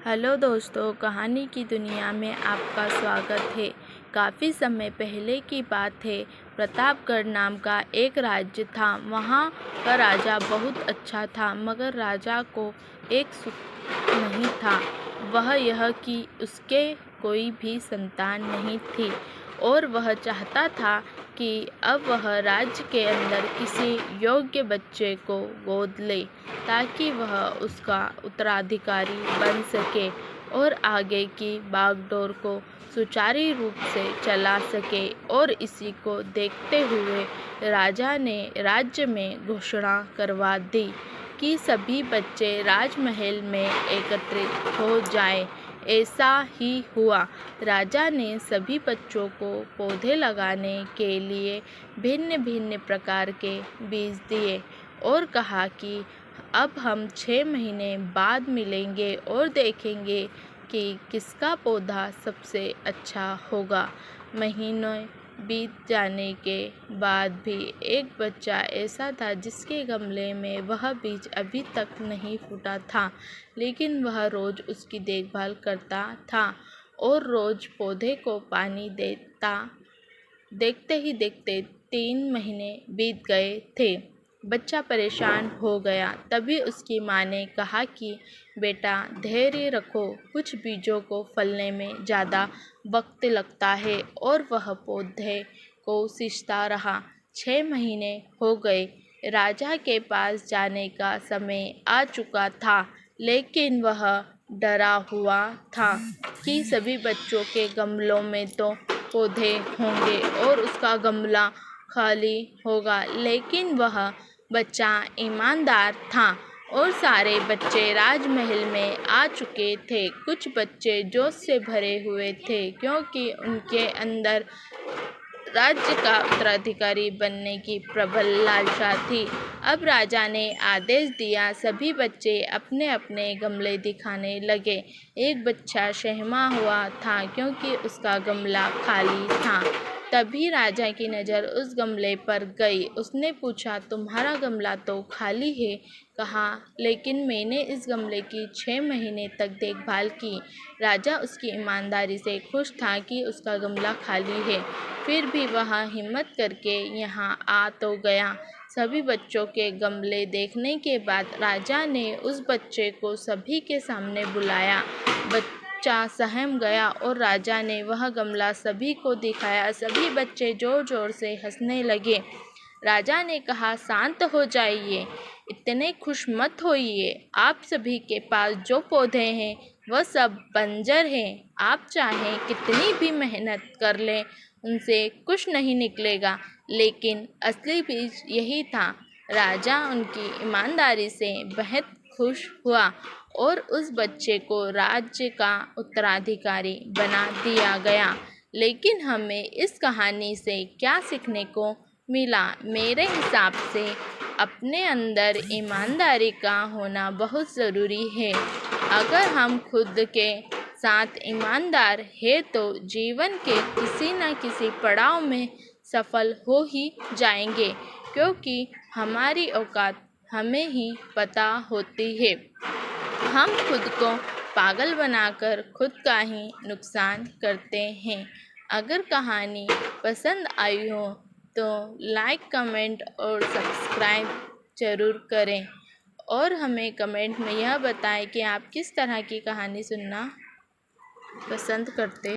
Hello दोस्तों, कहानी की दुनिया में आपका स्वागत है। काफ़ी समय पहले की बात है। प्रतापगढ़ नाम का एक राज्य था। वहाँ का राजा बहुत अच्छा था, मगर राजा को एक सुख नहीं था। वह यह कि उसके कोई भी संतान नहीं थी और वह चाहता था कि अब वह राज्य के अंदर किसी योग्य बच्चे को गोद ले, ताकि वह उसका उत्तराधिकारी बन सके और आगे की बागडोर को सुचारू रूप से चला सके। और इसी को देखते हुए राजा ने राज्य में घोषणा करवा दी कि सभी बच्चे राजमहल में एकत्रित हो जाएं। ऐसा ही हुआ। राजा ने सभी बच्चों को पौधे लगाने के लिए भिन्न भिन्न प्रकार के बीज दिए और कहा कि अब हम 6 महीने बाद मिलेंगे और देखेंगे कि किसका पौधा सबसे अच्छा होगा। महीनों बीत जाने के बाद भी एक बच्चा ऐसा था जिसके गमले में वह बीज अभी तक नहीं फूटा था, लेकिन वह रोज़ उसकी देखभाल करता था और रोज़ पौधे को पानी देता। देखते ही देखते 3 महीने बीत गए थे। बच्चा परेशान हो गया। तभी उसकी माँ ने कहा कि बेटा, धैर्य रखो, कुछ बीजों को फलने में ज़्यादा वक्त लगता है। और वह पौधे को सींचता रहा। 6 महीने हो गए। राजा के पास जाने का समय आ चुका था, लेकिन वह डरा हुआ था कि सभी बच्चों के गमलों में तो पौधे होंगे और उसका गमला खाली होगा। लेकिन वह बच्चा ईमानदार था और सारे बच्चे राजमहल में आ चुके थे। कुछ बच्चे जोश से भरे हुए थे, क्योंकि उनके अंदर राज्य का उत्तराधिकारी बनने की प्रबल लालसा थी। अब राजा ने आदेश दिया, सभी बच्चे अपने अपने गमले दिखाने लगे। एक बच्चा सहमा हुआ था क्योंकि उसका गमला खाली था। तभी राजा की नज़र उस गमले पर गई। उसने पूछा, तुम्हारा गमला तो खाली है। कहा, लेकिन मैंने इस गमले की 6 महीने तक देखभाल की। राजा उसकी ईमानदारी से खुश था कि उसका गमला खाली है, फिर भी वह हिम्मत करके यहाँ आ तो गया। सभी बच्चों के गमले देखने के बाद राजा ने उस बच्चे को सभी के सामने बुलाया। बच्चा सहम गया और राजा ने वह गमला सभी को दिखाया। सभी बच्चे जोर जोर से हंसने लगे। राजा ने कहा, शांत हो जाइए, इतने खुश मत होइए। आप सभी के पास जो पौधे हैं वह सब बंजर हैं। आप चाहें कितनी भी मेहनत कर लें, उनसे कुछ नहीं निकलेगा। लेकिन असली बीज यही था। राजा उनकी ईमानदारी से बेहद खुश हुआ और उस बच्चे को राज्य का उत्तराधिकारी बना दिया गया। लेकिन हमें इस कहानी से क्या सीखने को मिला? मेरे हिसाब से अपने अंदर ईमानदारी का होना बहुत ज़रूरी है। अगर हम खुद के साथ ईमानदार हैं तो जीवन के किसी न किसी पड़ाव में सफल हो ही जाएंगे, क्योंकि हमारी औकात हमें ही पता होती है। हम खुद को पागल बनाकर खुद का ही नुकसान करते हैं। अगर कहानी पसंद आई हो तो लाइक, कमेंट और सब्सक्राइब ज़रूर करें और हमें कमेंट में यह बताएं कि आप किस तरह की कहानी सुनना पसंद करते हैं।